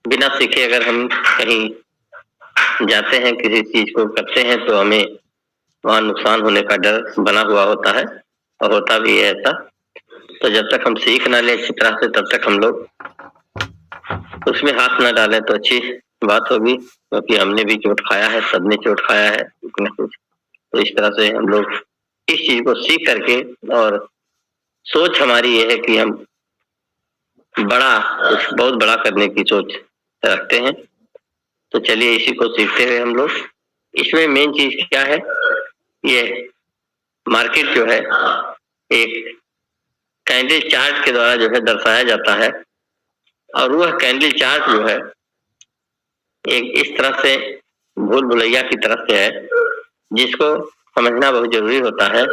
बिना सीखे अगर हम कहीं जाते हैं, किसी चीज को करते हैं तो हमें वहाँ नुकसान होने का डर बना हुआ होता है और होता भी है ऐसा। तो जब तक हम सीख ना लें अच्छी तरह से तब तक हम लोग उसमें हाथ ना डालें तो अच्छी बात होगी, क्योंकि हमने भी चोट खाया है, सबने चोट खाया है कुछ न कुछ। तो इस तरह से हम लोग इस चीज को सीख करके, और सोच हमारी ये है कि हम बड़ा कुछ बहुत बड़ा करने की सोच रखते हैं। तो चलिए इसी को सीखते हुए हम लोग, इसमें मेन चीज क्या है, ये मार्केट जो है एक कैंडल चार्ट के द्वारा जो है दर्शाया जाता है, और वह कैंडल चार्ट जो है एक इस तरह से भूल भुलैया की तरफ से है, जिसको समझना बहुत जरूरी होता है।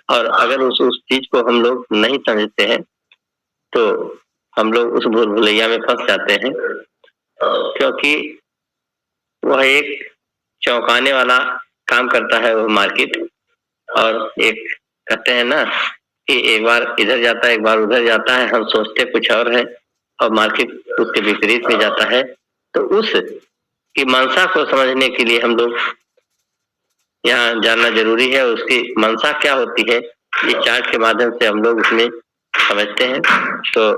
और अगर उस चीज को हम लोग नहीं समझते हैं तो हम लोग उस भूल भुलैया में फंस जाते हैं, क्योंकि वह एक चौंकाने वाला काम करता है वो मार्केट। और एक कहते हैं ना कि एक बार इधर जाता है एक बार उधर जाता है, हम सोचते कुछ और है और मार्केट उसके विपरीत में जाता है। तो उस की मंशा को समझने के लिए हम लोग यहाँ जानना जरूरी है, उसकी मंशा क्या होती है, इस चार्ट के माध्यम से हम लोग उसमें समझते हैं। तो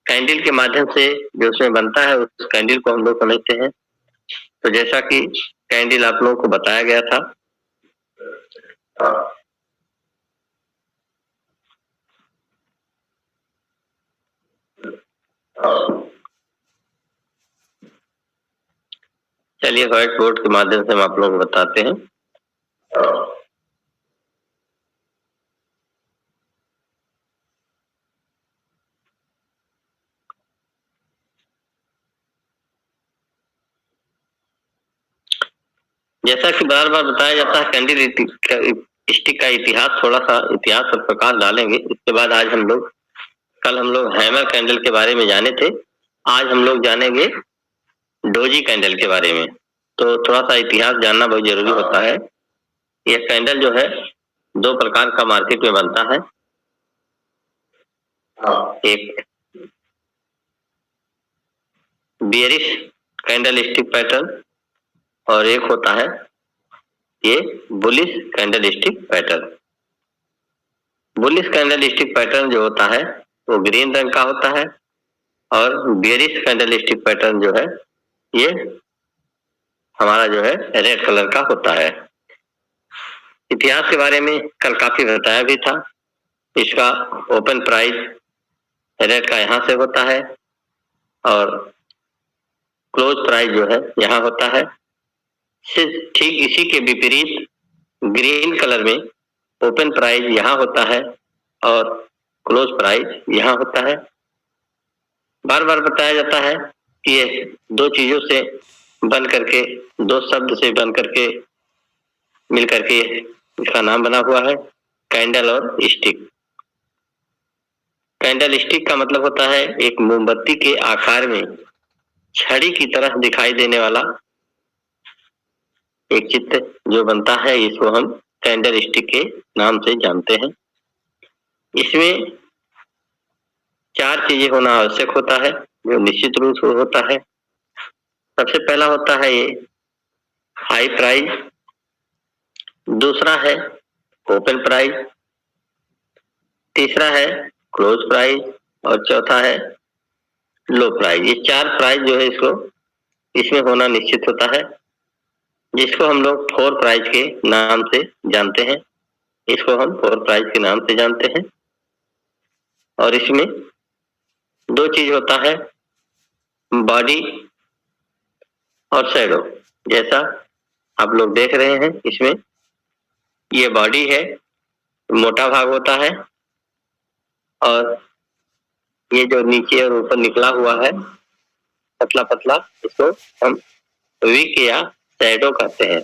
कैंडल के माध्यम से जो उसमें बनता है उस कैंडल को हम लोग समझते हैं। तो जैसा कि कैंडल आप लोगों को बताया गया था, चलिए व्हाइट बोर्ड के माध्यम से हम आप लोगों को बताते हैं। जैसा कि बार बार बताया जाता है, कैंडल स्टिक का इतिहास, थोड़ा सा इतिहास पर प्रकाश डालेंगे। इसके बाद आज हम लोग, कल हम लोग हैमर कैंडल के बारे में जाने थे, आज हम लोग जानेंगे डोजी कैंडल के बारे में। तो थोड़ा सा इतिहास जानना बहुत जरूरी होता है। यह कैंडल जो है दो प्रकार का मार्केट में बनता है, एक बियरिश कैंडल स्टिक पैटर्न और एक होता है ये bullish candle stick pattern. Bullish candle stick pattern जो होता है वो ग्रीन रंग का होता है, और बियरिश कैंडल स्टिक पैटर्न जो है ये हमारा जो है रेड कलर का होता है। इतिहास के बारे में कल काफी बताया भी था। इसका ओपन प्राइस रेड का यहाँ से होता है और क्लोज प्राइस जो है यहाँ होता है। ठीक इसी के विपरीत ग्रीन कलर में ओपन प्राइस यहाँ होता है और क्लोज प्राइस यहाँ होता है। बार बार बताया जाता है कि ये दो चीजों से बन करके, दो शब्द से बन करके मिल करके इसका नाम बना हुआ है कैंडल और स्टिक। कैंडल स्टिक का मतलब होता है एक मोमबत्ती के आकार में छड़ी की तरह दिखाई देने वाला एक चित्र जो बनता है, इसको हम कैंडल स्टिक के नाम से जानते हैं। इसमें चार चीजें होना आवश्यक होता है जो निश्चित रूप से होता है। सबसे पहला होता है ये हाई प्राइस, दूसरा है ओपन प्राइस, तीसरा है क्लोज प्राइस और चौथा है लो प्राइस। ये चार प्राइस जो है इसको इसमें होना निश्चित होता है, जिसको हम लोग फोर प्राइस के नाम से जानते हैं। इसको हम फोर प्राइस के नाम से जानते हैं। और इसमें दो चीज होता है, बॉडी और शैडो। जैसा आप लोग देख रहे हैं इसमें ये बॉडी है, मोटा भाग होता है, और ये जो नीचे और ऊपर निकला हुआ है पतला पतला, इसको हम विक या शैडो कहते हैं।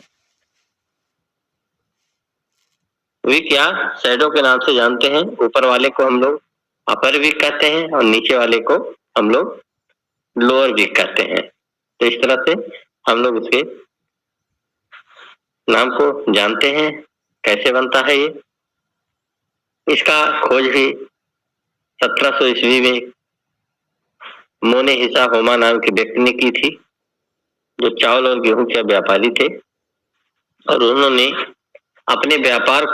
विक या शैडो के नाम से जानते हैं। ऊपर वाले को हम लोग अपर विक कहते हैं और नीचे वाले को हम लोग लोअर विक कहते हैं। तो इस तरह से हम लोग इसके नाम को जानते हैं, कैसे बनता है ये। इसका खोज भी 1700 ईस्वी में मोनेहिसा होमा नाम के व्यक्ति ने की थी, जो चावल और गेहूं के व्यापारी थे, और उन्होंने अपने व्यापार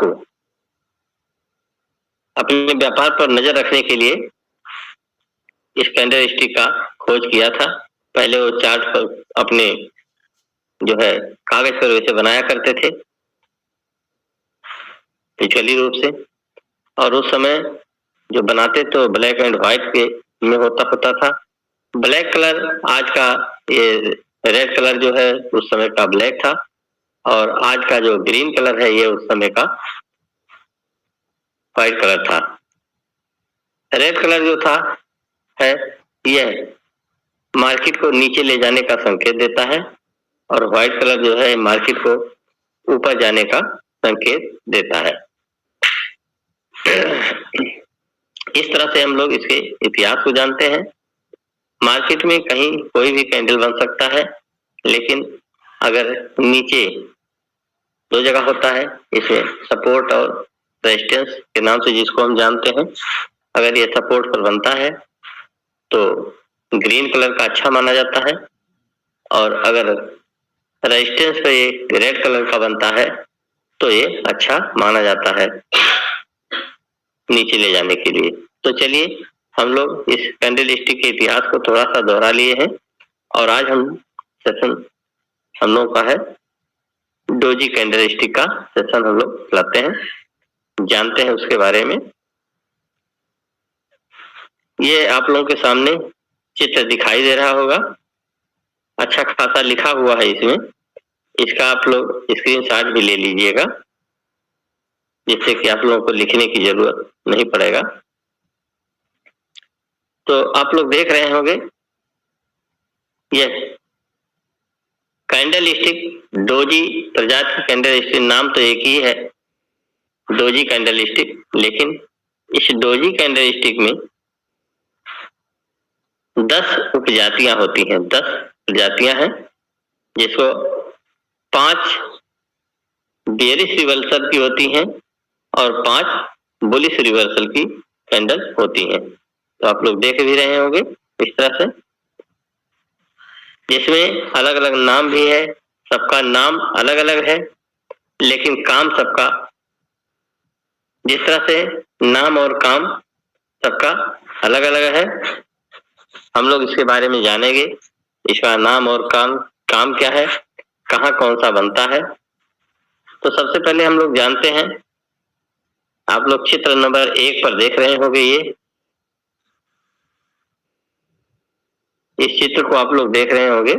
पर नजर रखने के लिए इस कैंडल स्टिक का खोज किया था। पहले वो चार्ट पर अपने जो है कागज पर वैसे बनाया करते थे फिजिकली रूप से, और उस समय जो बनाते तो ब्लैक एंड व्हाइट के में होता था। ब्लैक कलर आज का, ये रेड कलर जो है उस समय का ब्लैक था, और आज का जो ग्रीन कलर है ये उस समय का व्हाइट कलर था। रेड कलर जो था है यह मार्केट को नीचे ले जाने का संकेत देता है, और व्हाइट कलर जो है मार्केट को ऊपर जाने का संकेत देता है। इस तरह से हम लोग इसके इतिहास को जानते हैं। मार्केट में कहीं कोई भी कैंडल बन सकता है, लेकिन अगर नीचे दो जगह होता है, इसमें सपोर्ट और रेजिस्टेंस के नाम से जिसको हम जानते हैं, अगर ये सपोर्ट पर बनता है तो ग्रीन कलर का अच्छा माना जाता है, और अगर रेजिस्टेंस पे ये रेड कलर का बनता है तो ये अच्छा माना जाता है नीचे ले जाने के लिए। तो चलिए हम लोग इस कैंडल स्टिक के इतिहास को थोड़ा सा दोहरा लिए हैं, और आज हम सेशन हम लोग का है डोजी कैंडल स्टिक का सेशन हम लोग चलाते हैं, जानते हैं उसके बारे में। ये आप लोगों के सामने चित्र दिखाई दे रहा होगा, अच्छा खासा लिखा हुआ है इसमें। इसका आप लोग स्क्रीनशॉट भी ले लीजिएगा, जिससे कि आप लोगों को लिखने की जरूरत नहीं पड़ेगा। तो आप लोग देख रहे होंगे ये कैंडल स्टिक डोजी प्रजाति कैंडल स्टिक, नाम तो एक ही है डोजी कैंडल स्टिक, लेकिन इस डोजी कैंडल स्टिक में 10 उपजातियां होती हैं, 10 प्रजातियां हैं, जिसको 5 बेरिश रिवर्सल की होती हैं और 5 बुलिश रिवर्सल की कैंडल होती हैं। तो आप लोग देख भी रहे होंगे इस तरह से, जिसमें अलग अलग नाम भी है, सबका नाम अलग अलग है, लेकिन काम सबका, जिस तरह से नाम और काम सबका अलग अलग है, हम लोग इसके बारे में जानेंगे। इसका नाम और काम क्या है, कहाँ कौन सा बनता है। तो सबसे पहले हम लोग जानते हैं, आप लोग चित्र नंबर 1 पर देख रहे होंगे, ये इस चित्र को आप लोग देख रहे होंगे,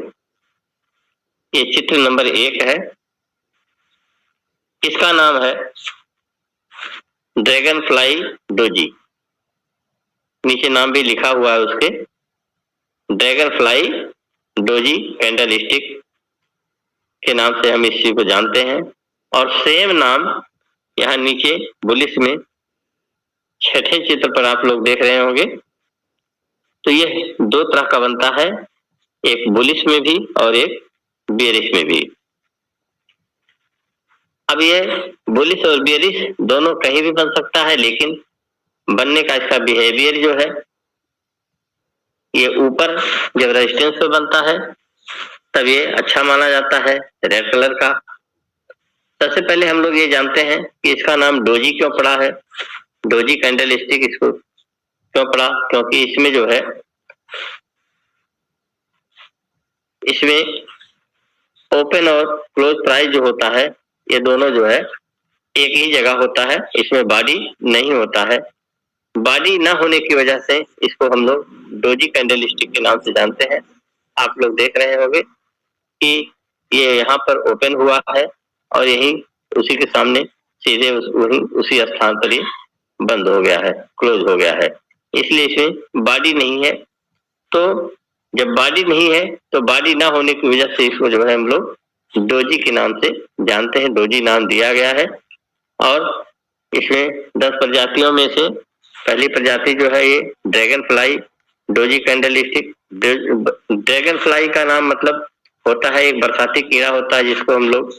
ये चित्र नंबर 1 है। इसका नाम है ड्रैगन फ्लाई डोजी, नीचे नाम भी लिखा हुआ है उसके, dragon fly doji candle stick के नाम से हम इस चीज को जानते हैं। और सेम नाम यहाँ नीचे बुलिश में 6ठे चित्र पर आप लोग देख रहे होंगे। तो ये 2 तरह का बनता है, एक बुलिश में भी और एक बेरिश में भी। अब ये बुलिश और बेरिश दोनों कहीं भी बन सकता है, लेकिन बनने का इसका बिहेवियर जो है, ये ऊपर जब रेजिस्टेंस पे बनता है तब ये अच्छा माना जाता है रेड कलर का। सबसे पहले हम लोग ये जानते हैं कि इसका नाम डोजी क्यों पड़ा है, डोजी कैंडल स्टिक इसको क्यों पड़ा, क्योंकि इसमें जो है, इसमें ओपन और क्लोज प्राइस जो होता है, ये दोनों जो है एक ही जगह होता है, इसमें बॉडी नहीं होता है। बॉडी ना होने की वजह से इसको हम लोग डोजी कैंडल स्टिक के नाम से जानते हैं। आप लोग देख रहे होंगे कि ये यहाँ पर ओपन हुआ है और यही उसी के सामने सीधे वही उसी स्थान पर ही बंद हो गया है, क्लोज हो गया है, इसलिए इसमें बॉडी नहीं है। तो जब बॉडी नहीं है तो बॉडी ना होने की वजह से इसको जो है हम लोग डोजी के नाम से जानते हैं, डोजी नाम दिया गया है। और इसमें 10 प्रजातियों में से पहली प्रजाति जो है ये dragon fly doji candle stick. Dragon fly का नाम मतलब होता है एक बरसाती कीड़ा होता है, जिसको हम लोग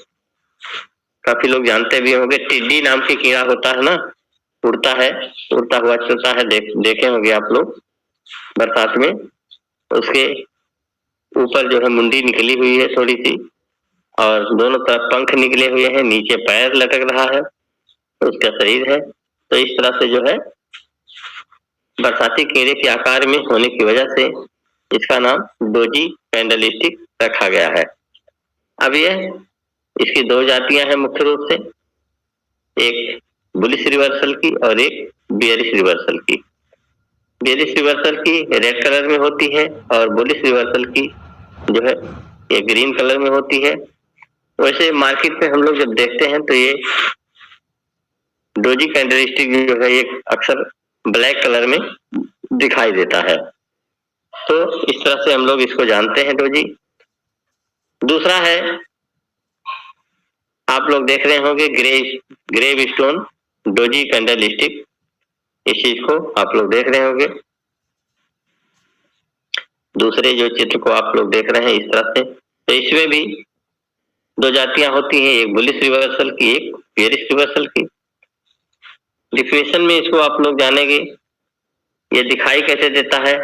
काफी लोग जानते भी होंगे, टिड्डी नाम की कीड़ा होता है ना, उड़ता है, उड़ता हुआ चलता है, देखे होंगे आप लोग बरसात में। उसके ऊपर जो है मुंडी निकली हुई है थोड़ी सी, और दोनों तरफ पंख निकले हुए हैं, नीचे पैर लटक रहा है, उसका शरीर है। तो इस तरह से जो है बरसाती कीड़े के आकार में होने की वजह से इसका नाम डोजी कैंडलस्टिक रखा गया है। अब ये इसकी दो जातियां हैं मुख्य रूप से, एक बुलिश रिवर्सल की और एक बियरिश रिवर्सल की। बियरिश रिवर्सल की रेड कलर में होती है और बुलिश रिवर्सल की जो है ये ग्रीन कलर में होती है। वैसे मार्केट में हम लोग जब देखते हैं तो ये डोजी कैंडलस्टिक जो है ये अक्सर ब्लैक कलर में दिखाई देता है। तो इस तरह से हम लोग इसको जानते हैं डोजी। दूसरा है, आप लोग देख रहे होंगे ग्रेव स्टोन डोजी कैंडलस्टिक, इस चीज को आप लोग देख रहे होंगे। दूसरे जो चित्र को आप लोग देख रहे हैं इस तरह से, तो इसमें भी दो जातियां होती हैं, एक बुलिश रिवर्सल की, एक बियरिश रिवर्सल की। डिफिनेशन में इसको आप लोग जानेंगे, ये दिखाई कैसे देता है,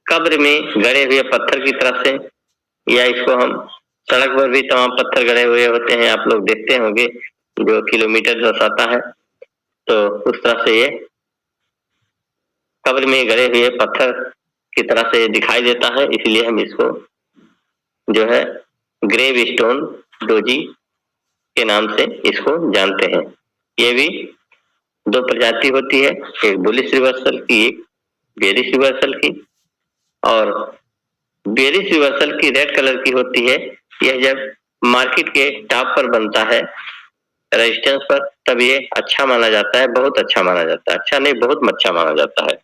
कब्र में गड़े हुए पत्थर की तरफ से, या इसको हम सड़क पर भी तमाम पत्थर गड़े हुए होते हैं, आप लोग देखते होंगे जो किलोमीटर दर्शाता है, तो उस तरह से ये कब्र में गड़े हुए पत्थर की तरह से दिखाई देता है, इसलिए हम इसको जो है ग्रेव स्टोन डोजी के नाम से इसको जानते हैं। ये भी दो प्रजाति होती है, एक बुलिश रिवर्सल की, एक बियरिश रिवर्सल की। और बियरिश रिवर्सल की रेड कलर की होती है, यह जब मार्केट के टॉप पर बनता है रेजिस्टेंस पर, तब ये अच्छा माना जाता है, बहुत अच्छा माना जाता है, अच्छा नहीं बहुत अच्छा माना जाता है।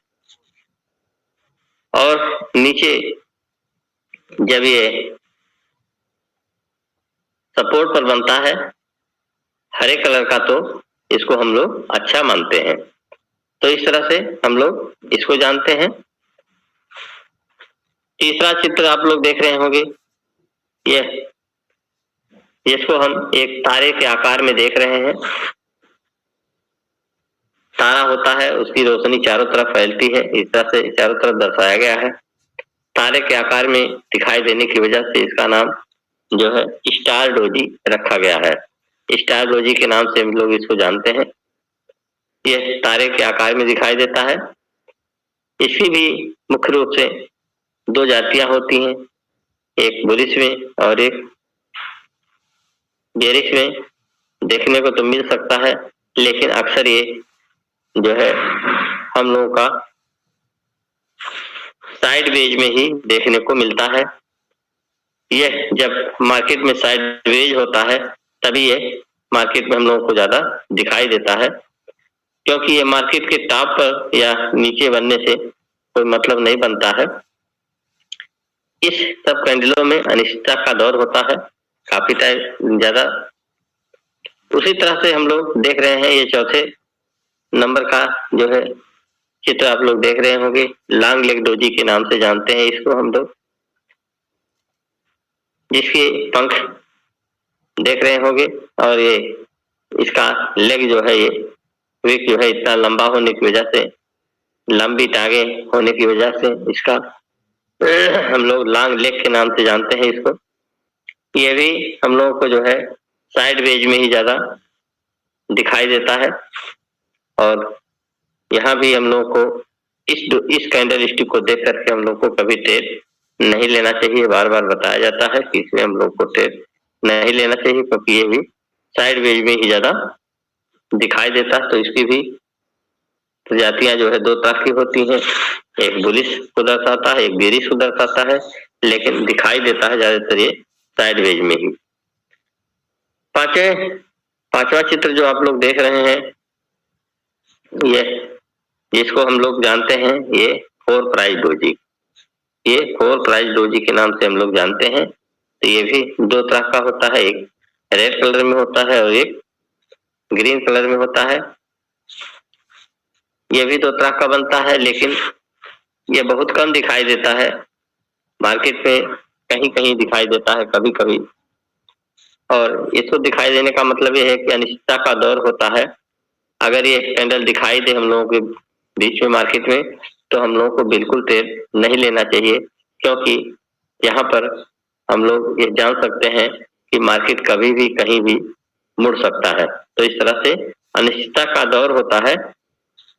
और नीचे जब ये सपोर्ट पर बनता है हरे कलर का, तो इसको हम लोग अच्छा मानते हैं। तो इस तरह से हम लोग इसको जानते हैं। तीसरा चित्र आप लोग देख रहे होंगे, इसको हम एक तारे के आकार में देख रहे हैं। तारा होता है, उसकी रोशनी चारों तरफ फैलती है, इस तरह से चारों तरफ दर्शाया गया है। तारे के आकार में दिखाई देने की वजह से इसका नाम जो है स्टार डोजी रखा गया है। स्टार डोजी के नाम से हम लोग इसको जानते हैं। यह तारे के आकार में दिखाई देता है। इसकी भी मुख्य रूप से दो जातियां होती हैं, एक बुलिश में और एक बियरिश में। देखने को तो मिल सकता है, लेकिन अक्सर ये जो है हम लोगों का साइड वेज में ही देखने को मिलता है। यह जब मार्केट में साइड वेज होता है तभी ये मार्केट में हम लोगों को ज्यादा दिखाई देता है, क्योंकि ये मार्केट के टॉप पर या नीचे बनने से कोई मतलब नहीं बनता है। इस सब कैंडलों में अनिश्चितता का दौर होता है काफी टाइम ज्यादा। उसी तरह से हम लोग देख रहे हैं, ये चौथे नंबर का जो है चित्र आप लोग देख रहे होंगे, लॉन्ग लेग डोजी के नाम से जानते हैं इसको हम लोग, जिसके पंख देख रहे होंगे और ये इसका लेग जो है, ये विक जो है इतना लंबा होने की वजह से, लंबी टांगे होने की वजह से इसका हम लोग लॉन्ग लेग के नाम से जानते हैं इसको। ये भी हम लोगों को जो है साइड वेज में ही ज्यादा दिखाई देता है। और यहाँ भी हम लोगों को इस कैंडल स्टिक को देख करके हम लोग को कभी टेर नहीं लेना चाहिए। बार बार बताया जाता है कि इसमें हम लोग को टेर नहीं लेना चाहिए, क्योंकि ये भी साइड वेज में ही ज्यादा दिखाई देता है। तो इसकी भी प्रजातियां जो है दो तरह की होती हैं, एक बुलिश को दर्शाता है, एक बियरिश को दर्शाता है, लेकिन दिखाई देता है ज्यादातर ये साइड वेज में ही। पांचवा चित्र जो आप लोग देख रहे हैं, ये जिसको हम लोग जानते हैं ये 4 प्राइज डोजी, ये 4 प्राइज डोजी के नाम से हम लोग जानते हैं। तो ये भी दो तरह का होता है, एक रेड कलर में होता है और एक ग्रीन कलर में होता है। ये भी दो तरह का बनता है, लेकिन ये बहुत कम दिखाई देता है मार्केट में, कहीं कहीं दिखाई देता है कभी कभी। और इसको दिखाई देने का मतलब ये है कि अनिश्चितता का दौर होता है। अगर ये कैंडल दिखाई दे हम लोगों के बीच में मार्केट में, तो हम लोगों को बिल्कुल ट्रेड नहीं लेना चाहिए, क्योंकि यहाँ पर हम लोग ये जान सकते हैं कि मार्केट कभी भी कहीं भी मुड़ सकता है। तो इस तरह से अनिश्चितता का दौर होता है,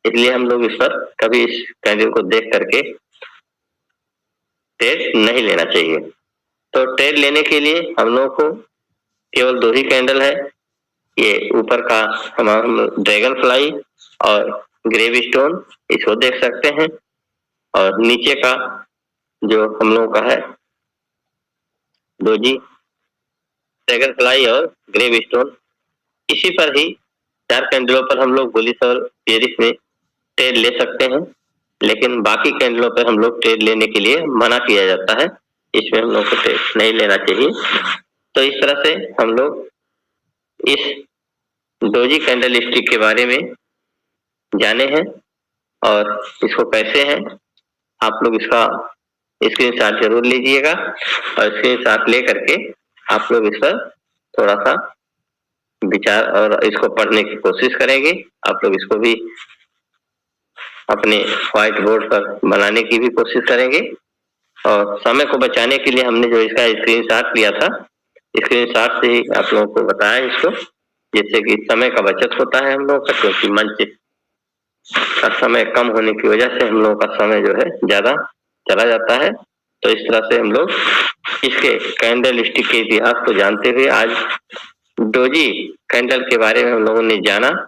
इसलिए हम लोग इस पर कभी इस कैंडल को देख करके ट्रेड नहीं लेना चाहिए। तो ट्रेड लेने के लिए हम लोगों को केवल 2 ही कैंडल है, ये ऊपर का हम ड्रैगन फ्लाई और ग्रेव स्टोन, इसको देख सकते हैं, और नीचे का जो हम लोगों का है डोजी, ड्रैगन फ्लाई और ग्रेव स्टोन, इसी पर ही 4 कैंडलों पर हम लोग बुलिश और बेयरिश में ट्रेड ले सकते हैं, लेकिन बाकी कैंडलों पर हम लोग ट्रेड लेने के लिए मना किया जाता है, इसमें हम लोग को ट्रेड नहीं लेना चाहिए। तो इस तरह से हम लोग इस डोजी कैंडल स्टिक के बारे में जाने हैं, और इसको कैसे है आप लोग इसका स्क्रीनशॉट जरूर लीजिएगा, और स्क्रीनशॉट ले करके आप लोग इस पर थोड़ा सा विचार और इसको पढ़ने की कोशिश करेंगे। आप लोग इसको भी अपने व्हाइट बोर्ड पर बनाने की भी कोशिश करेंगे, और समय को बचाने के लिए हमने जो इसका स्क्रीनशॉट लिया था, स्क्रीनशॉट से ही आप लोगों को बताया इसको, जिससे कि समय का बचत होता है हम लोगों का, क्योंकि मंच का समय कम होने की वजह से हम लोगों का समय जो है ज्यादा चला जाता है। तो इस तरह से हम लोग इसके कैंडल स्टिक के इतिहास को जानते हुए आज डोजी कैंडल के बारे में हम लोगों ने जाना।